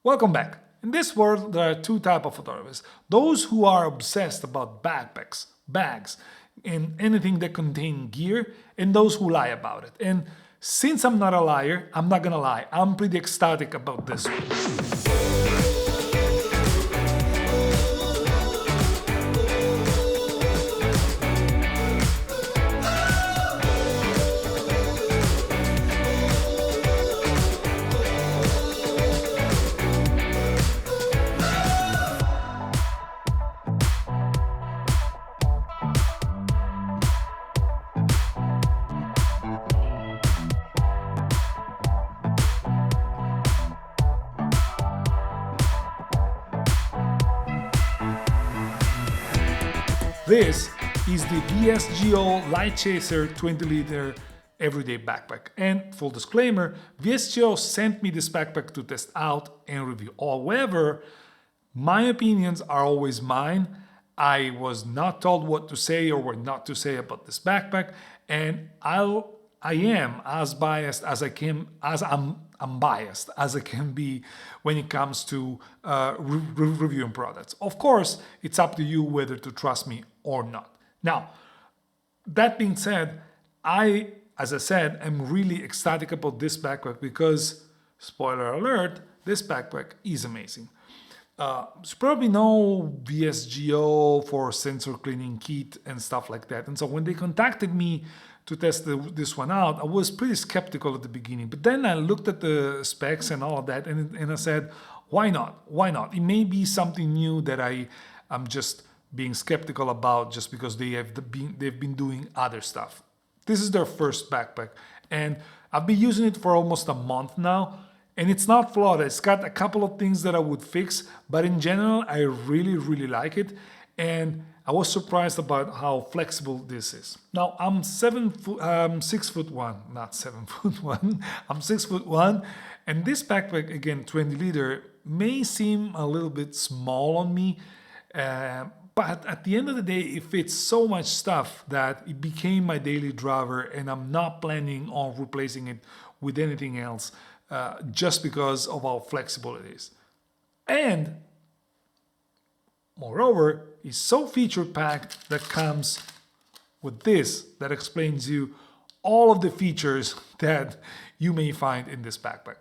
Welcome back. In this world, there are two types of photographers. Those who are obsessed about backpacks, bags, and anything that contain gear, and those who lie about it. And since I'm not a liar, I'm not gonna lie, I'm pretty ecstatic about this one. This is the VSGO Light Chaser 20 liter everyday backpack. And full disclaimer, VSGO sent me this backpack to test out and review. However, my opinions are always mine. I was not told what to say or what not to say about this backpack, and I am as biased as I can, I'm biased as I can be when it comes to reviewing products. Of course, it's up to you whether to trust me or not. Now, that being said, as I said, am really ecstatic about this backpack because, spoiler alert, this backpack is amazing. You probably know VSGO for sensor cleaning kit and stuff like that. And so when they contacted me to test this one out, I was pretty skeptical at the beginning. But then I looked at the specs and all of that, and I said, why not? Why not? It may be something new that I'm just being skeptical about just because they've been doing other stuff. This is their first backpack, and I've been using it for almost a month now. And it's not flawed. It's got a couple of things that I would fix, but in general, I really like it. And I was surprised about how flexible this is. Now, I'm 6'1", not 7'1". I'm 6'1", and this backpack, again, 20 liter, may seem a little bit small on me, but at the end of the day, it fits so much stuff that it became my daily driver, and I'm not planning on replacing it with anything else. Just because of how flexible it is. And moreover, it's so feature packed that comes with this that explains you all of the features that you may find in this backpack.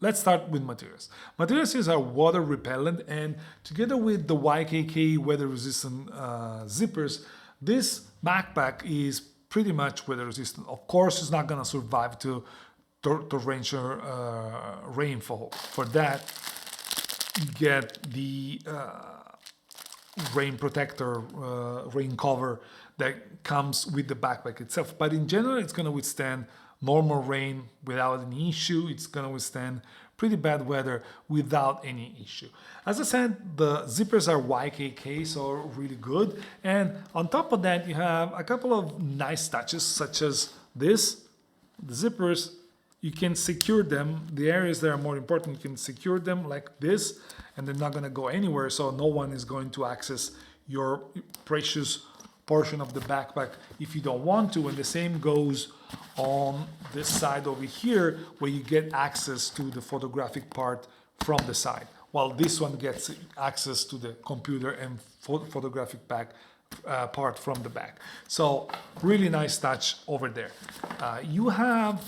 Let's start with materials. Materials are water repellent, and together with the YKK weather resistant zippers, this backpack is pretty much weather resistant. Of course, it's not going to survive to torrential rainfall. For that, you get the rain protector, rain cover that comes with the backpack itself. But in general, it's going to withstand normal rain without any issue. It's going to withstand pretty bad weather without any issue. As I said, the zippers are YKK, so really good. And on top of that, you have a couple of nice touches, such as this. The zippers, you can secure them. The areas that are more important, you can secure them like this, and they're not going to go anywhere, so no one is going to access your precious portion of the backpack if you don't want to. And the same goes on this side over here, where you get access to the photographic part from the side, while this one gets access to the computer and photographic part from the back. So really nice touch over there. You have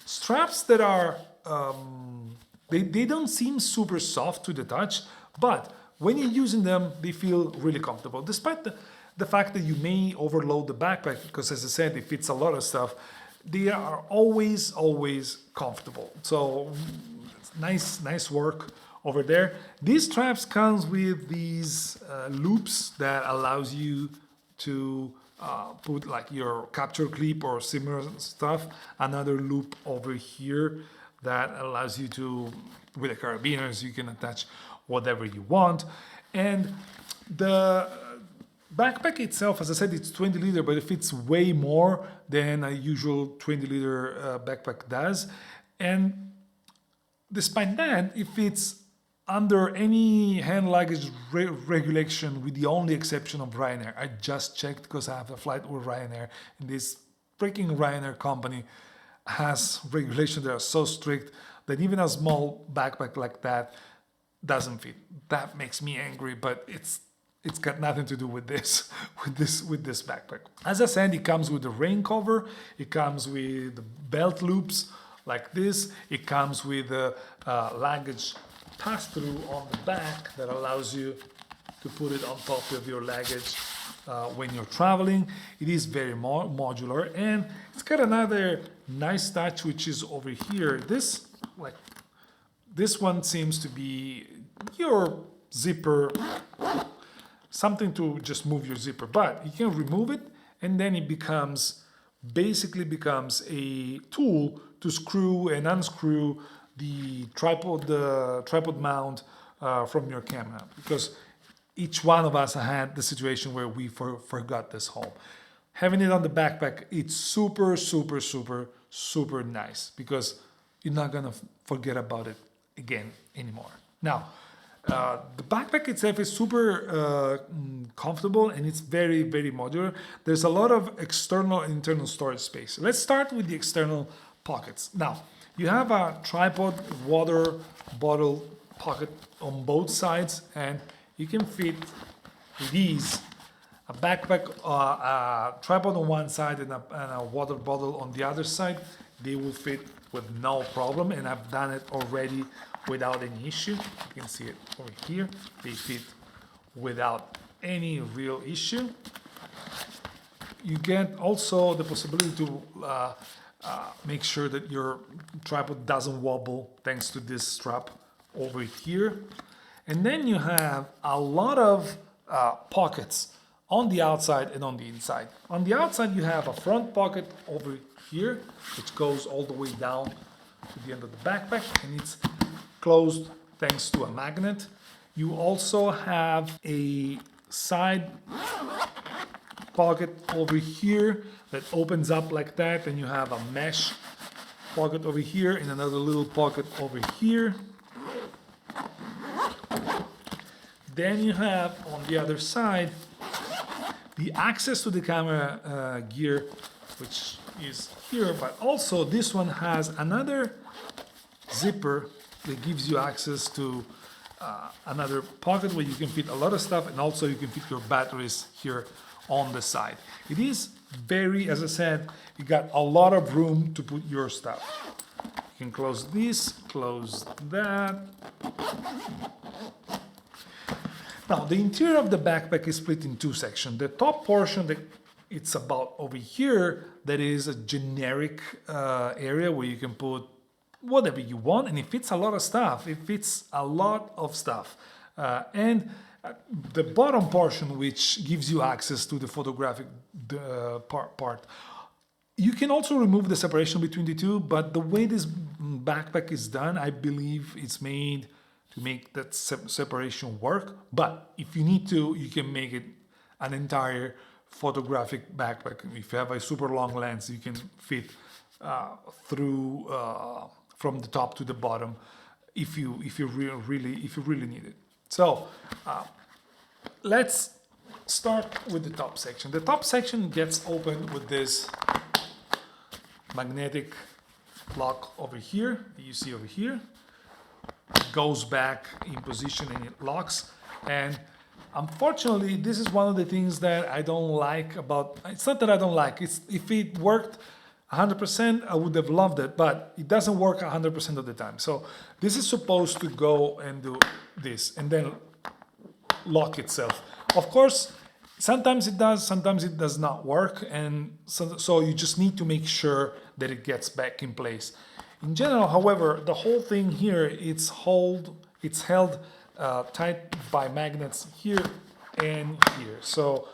straps that are they don't seem super soft to the touch, but when you're using them, they feel really comfortable, despite the fact that you may overload the backpack, because as I said, it fits a lot of stuff. They are always comfortable. So nice work over there. These straps comes with these loops that allows you to put like your capture clip or similar stuff. Another loop over here that allows you to, with the carabiners, you can attach whatever you want. And the backpack itself, as I said, it's 20 liter, but it fits way more than a usual 20 liter backpack does. And despite that, it fits under any hand luggage regulation, with the only exception of Ryanair. I just checked because I have a flight with Ryanair, and this freaking Ryanair company has regulations that are so strict that even a small backpack like that doesn't fit. That makes me angry, but it's got nothing to do with this with this backpack. As I said, it comes with the rain cover, it comes with the belt loops like this, it comes with a luggage pass-through on the back that allows you to put it on top of your luggage when you're traveling. It is very modular, and it's got another nice touch, which is over here. This one seems to be your zipper, something to just move your zipper, but you can remove it, and then it basically becomes a tool to screw and unscrew the tripod mount from your camera, because each one of us had the situation where we forgot this home. Having it on the backpack, it's super, super, super, super nice, because you're not gonna forget about it again anymore. Now, the backpack itself is super comfortable, and it's very, very modular. There's a lot of external and internal storage space. Let's start with the external pockets. Now, you have a tripod water bottle pocket on both sides, and you can fit with ease a backpack, a tripod on one side and a water bottle on the other side. They will fit with no problem, and I've done it already without any issue. You can see it over here. They fit without any real issue. You get also the possibility to make sure that your tripod doesn't wobble thanks to this strap over here. And then you have a lot of pockets on the outside and on the inside. On the outside, you have a front pocket over here, which goes all the way down to the end of the backpack, and it's closed thanks to a magnet. You also have a side pocket over here that opens up like that, and you have a mesh pocket over here and another little pocket over here. Then you have on the other side the access to the camera gear, which is here, but also this one has another zipper that gives you access to another pocket where you can fit a lot of stuff, and also you can fit your batteries here on the side. It is very, as I said, you got a lot of room to put your stuff. You can close this, close that. Now, the interior of the backpack is split in two sections. The top portion, it's about over here, that is a generic area where you can put whatever you want, and it fits a lot of stuff. It fits a lot of stuff. And the bottom portion, which gives you access to the photographic part. You can also remove the separation between the two, but the way this backpack is done, I believe it's made to make that separation work. But if you need to, you can make it an entire photographic backpack. If you have a super long lens, you can fit through from the top to the bottom if you really need it. So let's start with the top section. The top section gets opened with this magnetic lock over here. You see over here. It goes back in position and it locks. And unfortunately, this is one of the things that I don't like about. It's not that I don't like. It's if it worked 100%, I would have loved it, but it doesn't work 100% of the time. So this is supposed to go and do this and then lock itself. Of course, sometimes it does, sometimes it does not work, and so you just need to make sure that it gets back in place. In general, however, the whole thing here, it's held tight by magnets here and here. So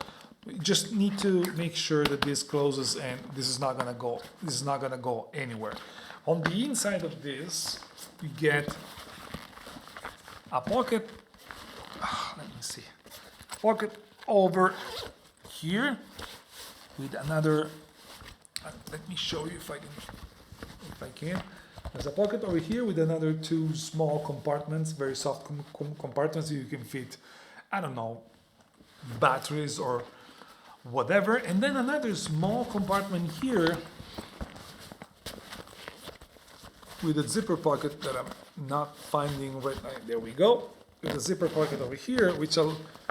you just need to make sure that this closes, and this is not gonna go anywhere. On the inside of this, you get a pocket. Let me see. Pocket over here with another. Let me show you if I can. There's a pocket over here with another two small compartments, very soft compartments. You can fit, I don't know, batteries or whatever. And then another small compartment here with a zipper pocket that I'm not finding right now. There we go. With a zipper pocket over here, which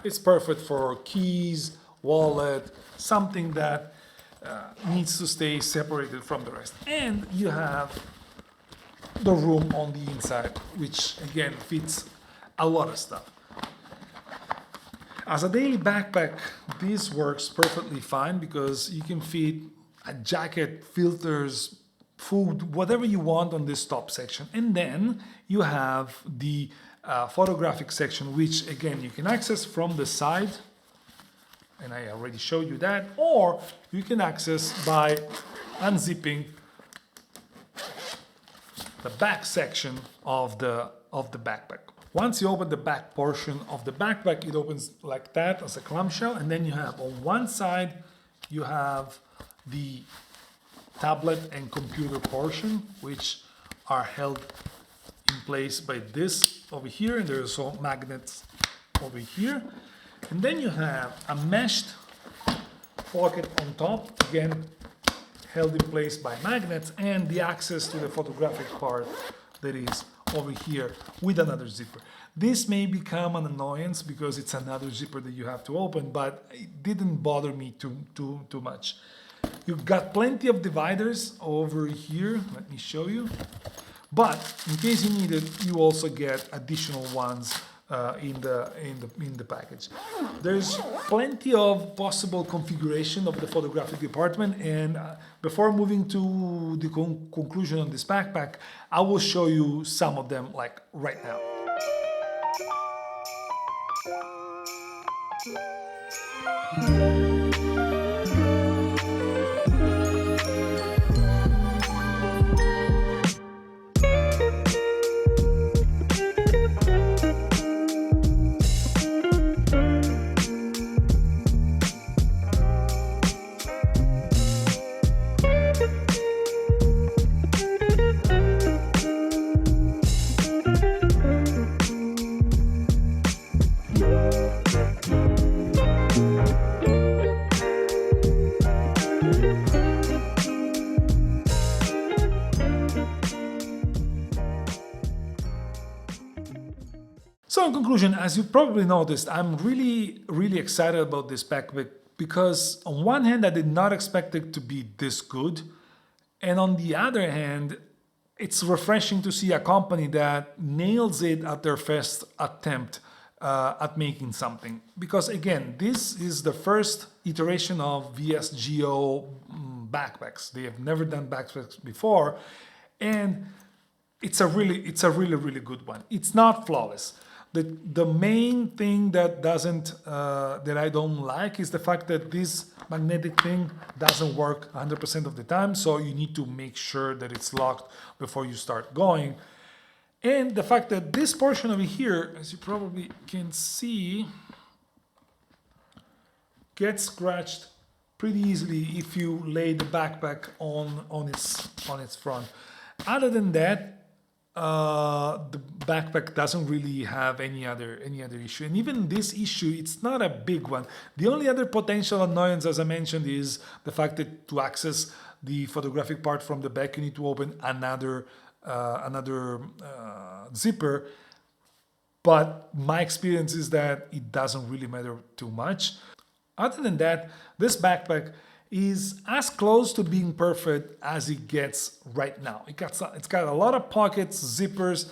is perfect for keys, wallet, something that needs to stay separated from the rest. And you have the room on the inside, which again fits a lot of stuff. As a daily backpack, this works perfectly fine because you can fit a jacket, filters, food, whatever you want on this top section. And then you have the photographic section, which again you can access from the side, and I already showed you that, or you can access by unzipping the back section of the backpack. Once you open the back portion of the backpack, it opens like that as a clamshell, and then you have on one side you have the tablet and computer portion, which are held in place by this over here, and there's also magnets over here. And then you have a meshed pocket on top, again held in place by magnets, and the access to the photographic part that is over here with another zipper. This may become an annoyance because it's another zipper that you have to open, but it didn't bother me too much. You've got plenty of dividers over here, let me show you. But in case you need it, you also get additional ones in the package. There's plenty of possible configuration of the photographic department, and before moving to the conclusion on this backpack, I will show you some of them like right now. So in conclusion, as you probably noticed, I'm really excited about this backpack because on one hand, I did not expect it to be this good. And on the other hand, it's refreshing to see a company that nails it at their first attempt at making something. Because again, this is the first iteration of VSGO backpacks. They have never done backpacks before. And it's a really good one. It's not flawless. The main thing that that I don't like is the fact that this magnetic thing doesn't work 100% of the time, so you need to make sure that it's locked before you start going. And the fact that this portion over here, as you probably can see, gets scratched pretty easily if you lay the backpack on its front. Other than that, the backpack doesn't really have any other issue, and even this issue, it's not a big one. The only other potential annoyance, as I mentioned, is the fact that to access the photographic part from the back, you need to open another zipper. But my experience is that it doesn't really matter too much. Other than that, this backpack is as close to being perfect as it gets right now. It's got a lot of pockets, zippers,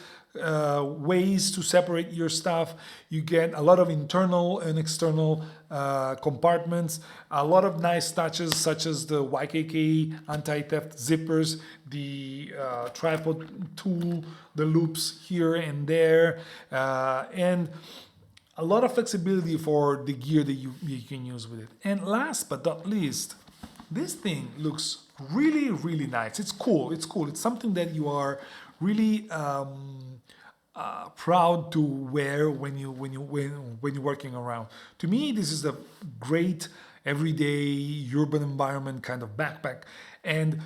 ways to separate your stuff. You get a lot of internal and external compartments, a lot of nice touches such as the YKK anti-theft zippers, the tripod tool, the loops here and there, and a lot of flexibility for the gear that you can use with it. And last but not least, this thing looks really nice. It's cool. It's something that you are really proud to wear when you're working around. To me, this is a great everyday urban environment kind of backpack. And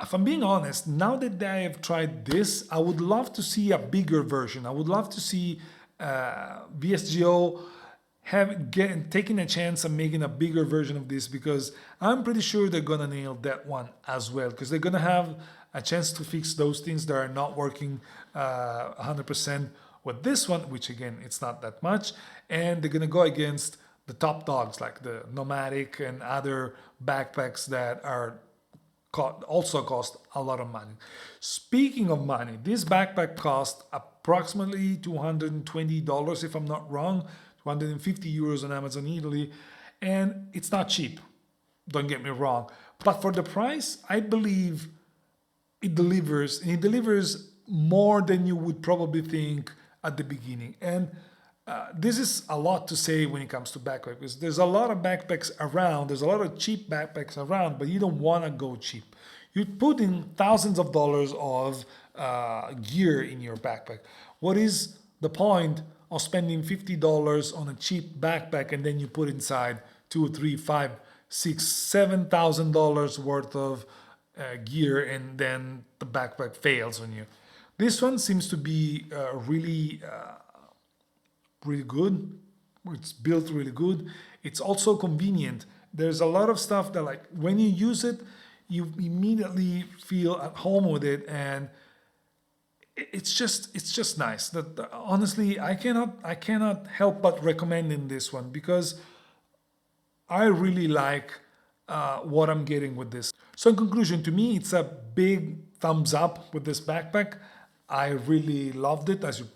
if I'm being honest, now that I have tried this, I would love to see a bigger version. I would love to see VSGO taking a chance and making a bigger version of this, because I'm pretty sure they're gonna nail that one as well, because they're gonna have a chance to fix those things that are not working 100% with this one, which again, it's not that much, and they're gonna go against the top dogs like the Nomadic and other backpacks that are also cost a lot of money. Speaking of money, this backpack cost approximately $220 if I'm not wrong, 250 euros on Amazon Italy, and it's not cheap, don't get me wrong, but for the price I believe it delivers, and it delivers more than you would probably think at the beginning. And this is a lot to say when it comes to backpacks, because there's a lot of backpacks around, there's a lot of cheap backpacks around, but you don't want to go cheap. You put in thousands of dollars of gear in your backpack. What is the point of spending $50 on a cheap backpack and then you put inside $2, $3, $5, $6, $7,000 worth of gear, and then the backpack fails on you? This one seems to be really good. It's built really good. It's also convenient. There's a lot of stuff that, like, when you use it, you immediately feel at home with it, and it's just nice. That honestly, I cannot help but recommending this one, because I really like what I'm getting with this. So in conclusion, to me, it's a big thumbs up with this backpack. I really loved it, as you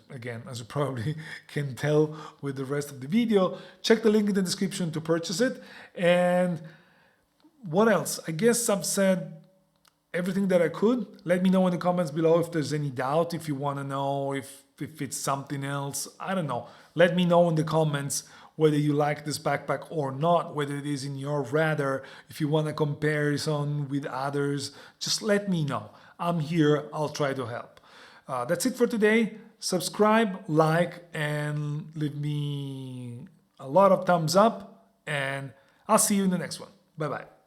probably can tell with the rest of the video. Check the link in the description to purchase it. And what else? I guess I've said everything that I could. Let me know in the comments below if there's any doubt, if you want to know if it's something else. I don't know. Let me know in the comments whether you like this backpack or not, whether it is in your radar. If you want a comparison with others, just let me know. I'm here. I'll try to help. That's it for today. Subscribe, like, and leave me a lot of thumbs up, and I'll see you in the next one. Bye-bye.